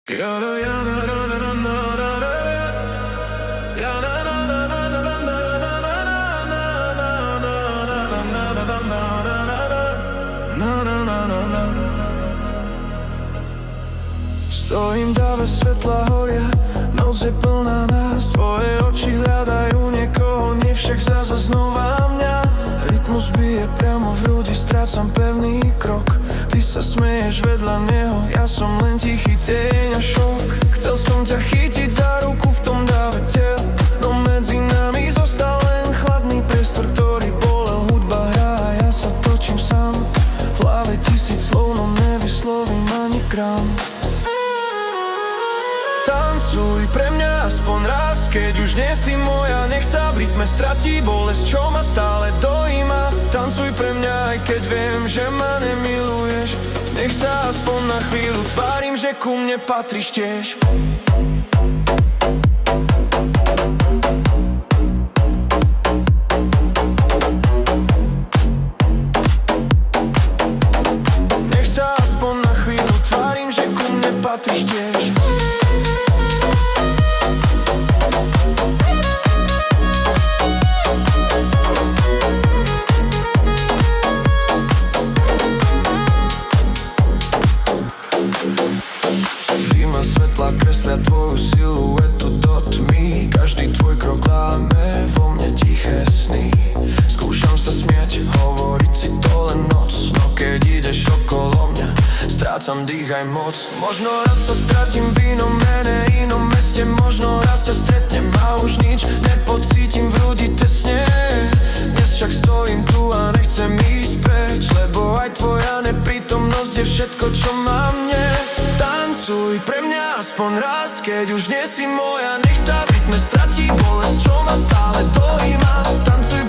Stojím, dáve svetla horia, noc je plná nás. Tvoje oči hľadajú niekoho, nie však zasa znova mňa. Rytmus bije priamo v hrudi, strácam pevný krok. Ty sa smeješ vedľa neho, ja som len tichý tieň a šok. Chcel som ťa chytiť za ruku v tom dáve tel, no medzi nami zostal len chladný priestor, ktorý bolel. Hudba hrá a ja sa točím sám, v hlave tisíc slov, no nevyslovím ani gram. Tancuj pre mňa aspoň raz, keď už nie si moja, nech sa v rytme stratí bolesť, čo ma stále dojíma. Tancuj pre mňa, aj keď viem, že ma nemiluješ, nech sa aspoň na chvíľu tvárim, že ku mne patríš tiež. Nech sa aspoň na chvíľu tvárim, že ku mne patríš tiež. Svetla kreslia tvoju siluetu do tmy, každý tvoj krok láme vo mne tiché sny. Skúšam sa smiať, hovoriť si to len noc, no keď ideš okolo mňa, strácam dých aj moc. Možno raz sa stratím v inom mene, inom meste, možno raz ťa stretnem a už nič nepocítim v hrudi tesne. Dnes však stojím tu a nechcem ísť preč, lebo aj tvoja neprítomnosť je všetko, čo mám dnes. Tancuj pre mňa aspoň raz, keď už nie si moja, nech sa v rytme stratí bolesť, čo ma stále dojíma. Tancuj